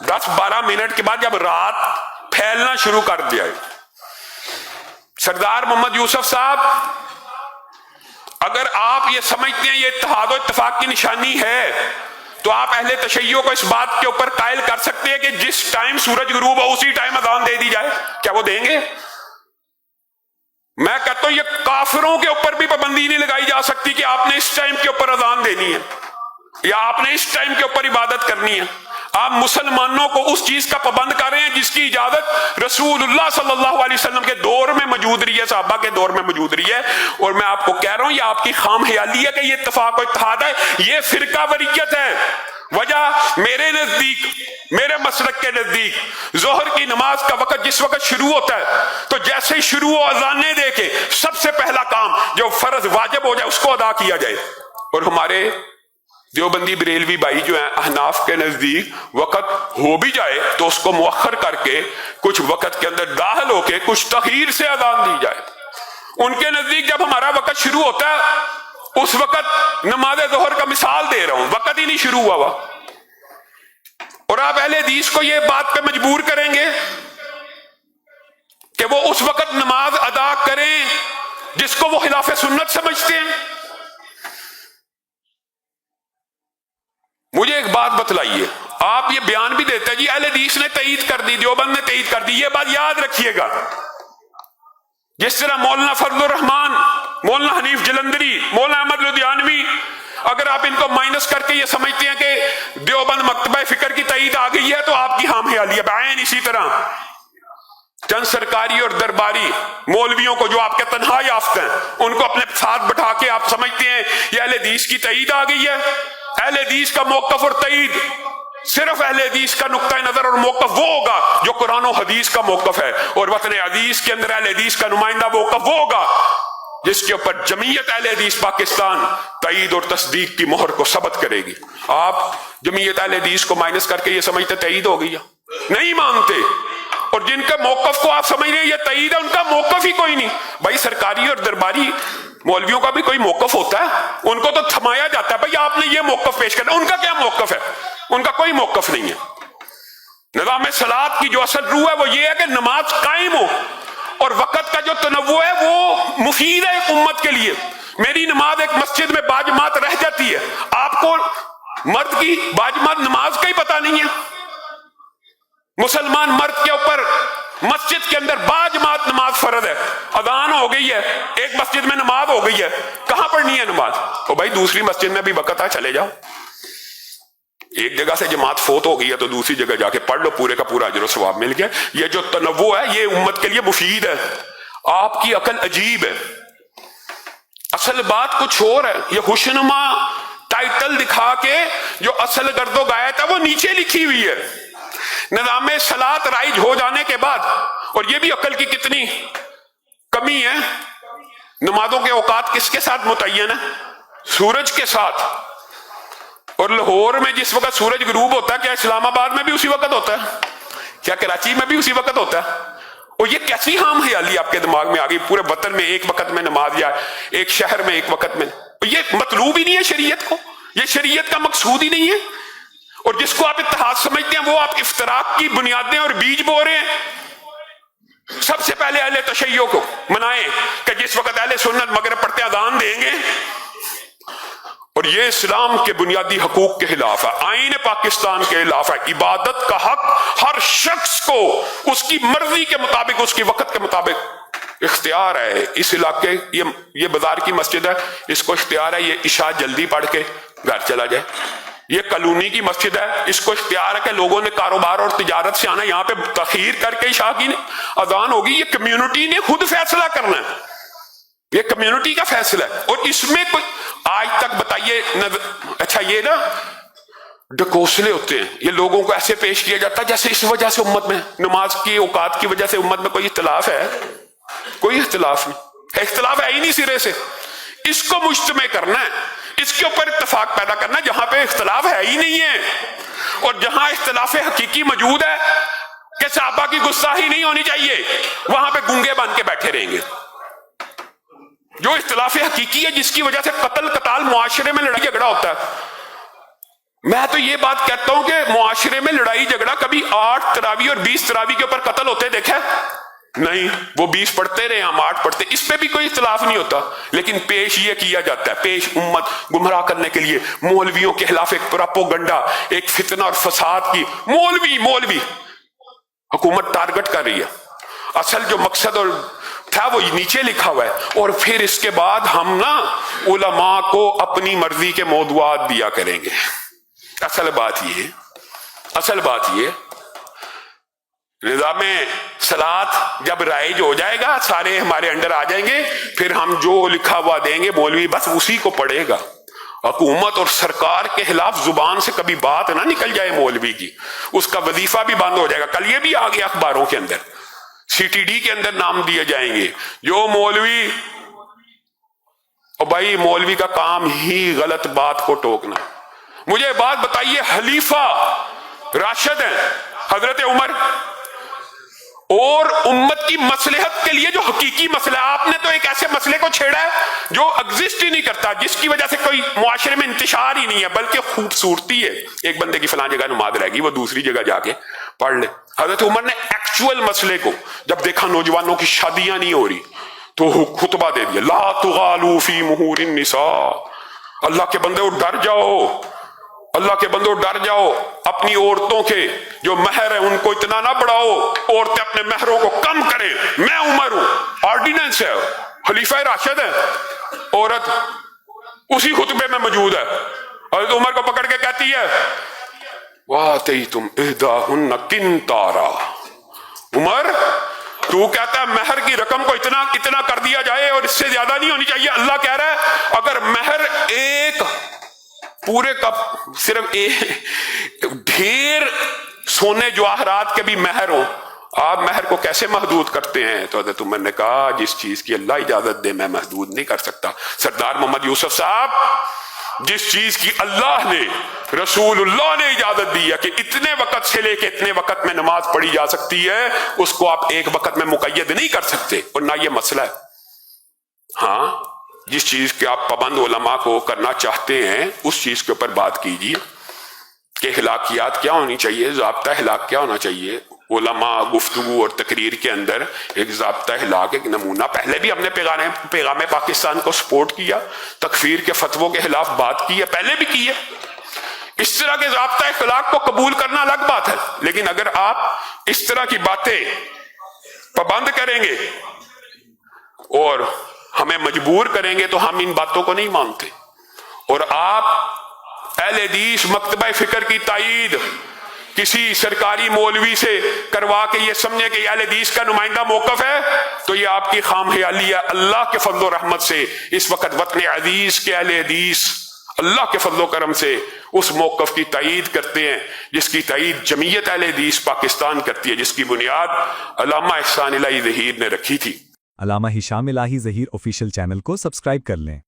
10-12 minute کے بعد جب رات پھیلنا شروع کر دیا، سردار محمد یوسف صاحب، اگر آپ یہ سمجھتے ہیں یہ اتحاد و اتفاق کی نشانی ہے تو آپ اہل تشیع کو اس بات کے اوپر قائل کر سکتے ہیں کہ جس ٹائم سورج غروب ہو اسی ٹائم اذان دے دی جائے، کیا وہ دیں گے؟ میں کہتا ہوں یہ کافروں کے اوپر بھی پابندی نہیں لگائی جا سکتی کہ آپ نے اس ٹائم کے اوپر اذان دینی ہے یا آپ نے اس ٹائم کے اوپر عبادت کرنی ہے۔ آپ مسلمانوں کو اس چیز کا پابند کر رہے ہیں جس کی اجازت رسول اللہ صلی اللہ علیہ وسلم کے دور میں موجود رہی ہے، صحابہ کے دور میں موجود رہی ہے۔ اور میں آپ کو کہہ رہا ہوں یہ آپ کی خام خیالی ہے کہ یہ اتفاق و اتحاد ہے، یہ فرقہ واریت ہے۔ وجہ میرے نزدیک، میرے مسلک کے نزدیک، ظہر کی نماز کا وقت جس وقت شروع ہوتا ہے تو جیسے ہی شروع ہو اذانیں دے کے سب سے پہلا کام جو فرض واجب ہو جائے اس کو ادا کیا جائے۔ اور ہمارے دیوبندی بریلوی بھائی جو ہیں احناف کے نزدیک وقت ہو بھی جائے تو اس کو مؤخر کر کے کچھ وقت کے اندر داخل ہو کے کچھ تاخیر سے اذان دی جائے۔ ان کے نزدیک جب ہمارا وقت شروع ہوتا ہے اس وقت نماز ظہر کا مثال دے رہا ہوں، وقت ہی نہیں شروع ہوا اور آپ اہل حدیث کو یہ بات پہ مجبور کریں گے کہ وہ اس وقت نماز ادا کریں جس کو وہ خلاف سنت سمجھتے ہیں۔ مجھے ایک بات بتلائیے، آپ یہ بیان بھی دیتے ہیں جی اہل حدیث نے تائید کر دی، دیوبند نے تائید کر دی، یہ بات یاد رکھیے گا۔ جس طرح مولانا فضل الرحمان، مولانا حنیف جلندری، مولانا احمد لدھیانوی، اگر آپ ان کو مائنس کر کے یہ سمجھتے ہیں کہ دیوبند مکتبہ فکر کی تائید آ گئی ہے تو آپ کی خام خیالی ہے۔ بعین اسی طرح چند سرکاری اور درباری مولویوں کو جو آپ کے تنہا یافتہ ہیں ان کو اپنے ساتھ بٹھا کے آپ سمجھتے ہیں یہ اہل حدیث کی تائید آ گئی ہے۔ اہل حدیث کا موقف اور تائید صرف اہل حدیث کا نقطہ نظر اور موقف وہ ہوگا جو قرآن و حدیث کا موقف ہے، اور وطن عزیز کے اندر اہل حدیث کا نمائندہ موقف وہ ہوگا جس کے اوپر جمعیت اہل حدیث پاکستان تائید اور تصدیق کی مہر کو ثبت کرے گی۔ آپ جمعیت اہل حدیث کو مائنس کر کے یہ سمجھتے تائید ہو گئی ہے، نہیں مانتے، اور جن کے موقف کو آپ سمجھ رہے ہیں یہ تائید ہے ان کا موقف ہی کوئی نہیں۔ بھائی سرکاری اور درباری مولویوں کا بھی کوئی موقف ہوتا ہے، ان کو تو تھمایا جاتا ہے بھائی آپ نے یہ موقف پیش کرنا، ان کا کیا موقف ہے؟ ان کا کوئی موقف نہیں ہے۔ نظام صلاۃ کی جو اصل روح ہے وہ یہ ہے کہ نماز قائم ہو اور وقت کا جو تنوع ہے وہ مفید ہے امت کے لیے۔ میری نماز ایک مسجد میں باجماعت رہ جاتی ہے، آپ کو مرد کی باجماعت نماز کا ہی پتہ نہیں ہے۔ مسلمان مرد کے اوپر مسجد کے اندر باجماعت نماز فرض ہے، اذان ہو گئی ہے، ایک مسجد میں نماز ہو گئی ہے، کہاں پڑھنی ہے نماز؟ تو بھائی دوسری مسجد میں بھی وقت ہے، چلے جاؤ۔ ایک جگہ سے جماعت فوت ہو گئی ہے تو دوسری جگہ جا کے پڑھ لو، پورے کا پورا اجر و ثواب مل گیا۔ یہ جو تنوع ہے یہ امت کے لیے مفید ہے۔ آپ کی عقل عجیب ہے، اصل بات کچھ اور ہے۔ یہ خوشنما ٹائٹل دکھا کے جو اصل گرد و غایت ہے وہ نیچے لکھی ہوئی ہے۔ نظام صلاۃ رائج ہو جانے کے بعد، اور یہ بھی عقل کی کتنی کمی ہے، نمازوں کے اوقات کس کے ساتھ متعین ہے؟ سورج کے ساتھ۔ اور لاہور میں جس وقت سورج غروب ہوتا ہے کیا اسلام آباد میں بھی اسی وقت ہوتا ہے؟ کیا کراچی میں بھی اسی وقت ہوتا ہے؟ اور یہ کیسی خام خیالی آپ کے دماغ میں آ گئی؟ پورے وطن میں ایک وقت میں نماز، یا ایک شہر میں ایک وقت میں، یہ مطلوب ہی نہیں ہے شریعت کو، یہ شریعت کا مقصود ہی نہیں ہے۔ اور جس کو آپ اتحاد سمجھتے ہیں وہ آپ افتراق کی بنیادیں اور بیج بو رہے ہیں۔ سب سے پہلے اہل تشیع کو منائیں کہ جس وقت اہل سنت مغرب پڑھتے اذان دیں گے، اور یہ اسلام کے بنیادی حقوق کے خلاف ہے، آئین پاکستان کے خلاف ہے۔ عبادت کا حق ہر شخص کو اس کی مرضی کے مطابق، اس کی وقت کے مطابق اختیار ہے۔ اس علاقے یہ بازار کی مسجد ہے، اس کو اختیار ہے یہ عشاء جلدی پڑھ کے گھر چلا جائے۔ یہ کالونی کی مسجد ہے، اس کو اختیار ہے کہ لوگوں نے کاروبار اور تجارت سے آنا، یہاں پہ تاخیر کر کے عشاء کی اذان ہوگی۔ یہ کمیونٹی نے خود فیصلہ کرنا ہے، یہ کمیونٹی کا فیصلہ ہے۔ اور اس میں کوئی آج تک بتائیے، اچھا یہ نا ڈکوسلے ہوتے ہیں، یہ لوگوں کو ایسے پیش کیا جاتا ہے جیسے اس وجہ سے امت میں نماز کی اوقات کی وجہ سے امت میں کوئی اختلاف ہے۔ کوئی اختلاف نہیں، اختلاف ہے ہی نہیں سرے سے۔ اس کو مجتمع کرنا ہے، اس کے اوپر اتفاق پیدا کرنا جہاں پہ اختلاف ہے ہی نہیں ہے، اور جہاں اختلاف حقیقی موجود ہے کہ صحابہ کی گستاخی نہیں ہونی چاہیے، وہاں پہ گنگے بن کے بیٹھے رہیں گے۔ جو اختلاف حقیقی ہے جس کی وجہ سے قتل قتال معاشرے میں لڑائی جھگڑا ہوتا ہے، میں تو یہ بات کہتا ہوں کہ معاشرے میں لڑائی جھگڑا کبھی 8 تراوی اور 20 تراوی کے اوپر قتل ہوتے دیکھا نہیں، وہ 20 پڑھتے رہے، ہم 8 پڑھتے، اس پہ بھی کوئی اختلاف نہیں ہوتا، لیکن پیش یہ کیا جاتا ہے، پیش امت گمراہ کرنے کے لیے مولویوں کے خلاف ایک پراپوگنڈا، ایک فتنہ اور فساد کی، مولوی حکومت ٹارگٹ کر رہی ہے، اصل جو مقصد اور تھا وہ نیچے لکھا ہوا ہے، اور پھر اس کے بعد ہم نا علماء کو اپنی مرضی کے موضوعات دیا کریں گے۔ اصل بات یہ نظام صلاۃ جب رائج ہو جائے گا، سارے ہمارے انڈر آ جائیں گے، پھر ہم جو لکھا ہوا دیں گے مولوی بس اسی کو پڑھے گا، حکومت اور سرکار کے خلاف زبان سے کبھی بات نہ نکل جائے مولوی کی، اس کا وظیفہ بھی بند ہو جائے گا۔ کل یہ بھی آ گیا اخباروں کے اندر، سی ٹی ڈی کے اندر نام دیے جائیں گے، جو مولوی، اور بھائی مولوی کا کام ہی غلط بات کو ٹوکنا۔ مجھے بات بتائیے، خلیفہ راشد ہیں حضرت عمر، اور امت کی مصلحت کے لیے جو حقیقی مسئلہ، آپ نے تو ایک ایسے مسئلے کو چھیڑا ہے جو ایگزسٹ ہی نہیں کرتا، جس کی وجہ سے کوئی معاشرے میں انتشار ہی نہیں ہے، بلکہ خوبصورتی ہے، ایک بندے کی فلاں جگہ نماز رہ گئی، وہ دوسری جگہ جا کے پڑھ لے۔ حضرت عمر نے ایکچوئل مسئلے کو جب دیکھا نوجوانوں کی شادیاں نہیں ہو رہی تو خطبہ دے دیا، لا تغالوا فی مہور النساء، اللہ کے بندے ڈر جاؤ، اللہ کے بندوں ڈر جاؤ، اپنی عورتوں کے جو مہر ہیں ان کو اتنا نہ بڑھاؤ، عورتیں اپنے مہروں کو کم کریں، میں عمر ہوں، آرڈیننس ہے، خلیفہ راشد ہے، عورت اسی خطبے میں موجود ہے، حضرت عمر کو پکڑ کے کہتی ہے وَآتَيْتُمْ إِحْدَاهُنَّ قِنْطَارًا، عمر تو کہتا ہے مہر کی رقم کو اتنا کر دیا جائے اور اس سے زیادہ نہیں ہونی چاہیے۔ اللہ کہہ رہا ہے اگر مہر ایک پورے کا صرف ڈھیر سونے جواہرات کے بھی مہر ہو، آپ مہر کو کیسے محدود کرتے ہیں؟ تو حضرت عمر نے کہا جس چیز کی اللہ اجازت دے میں محدود نہیں کر سکتا۔ سردار محمد یوسف صاحب، جس چیز کی اللہ نے، رسول اللہ نے اجازت دی ہے کہ اتنے وقت سے لے کے اتنے وقت میں نماز پڑھی جا سکتی ہے، اس کو آپ ایک وقت میں مقید نہیں کر سکتے، اور نہ یہ مسئلہ ہے۔ ہاں، جس چیز کے آپ پابند علماء کو کرنا چاہتے ہیں اس چیز کے اوپر بات کیجیے کہ اخلاقیات کیا ہونی چاہیے، ضابطہ اخلاق کیا ہونا چاہیے۔ علماء گفتگو اور تقریر کے اندر ایک ضابطہ اخلاق، ایک نمونہ، پہلے بھی ہم نے پیغام پاکستان کو سپورٹ کیا، تکفیر کے فتووں کے خلاف بات کی ہے، پہلے بھی کی ہے۔ اس طرح کے ضابطہ اخلاق کو قبول کرنا الگ بات ہے، لیکن اگر آپ اس طرح کی باتیں پابند کریں گے اور ہمیں مجبور کریں گے تو ہم ان باتوں کو نہیں مانتے، اور آپ اہل حدیث مکتبہ فکر کی تائید کسی سرکاری مولوی سے کروا کے یہ سمجھے کہ یہ اہل حدیث کا نمائندہ موقف ہے تو یہ آپ کی خام خیالی ہے۔ اللہ کے فضل و رحمت سے اس وقت وطن عزیز کے اہل حدیث اللہ کے فضل و کرم سے اس موقف کی تائید کرتے ہیں جس کی تائید جمعیت اہل حدیث پاکستان کرتی ہے، جس کی بنیاد علامہ احسان الہی ظہیر نے رکھی تھی۔ علامہ ہشام الہی ظہیر آفیشیل چینل کو سبسکرائب کر لیں۔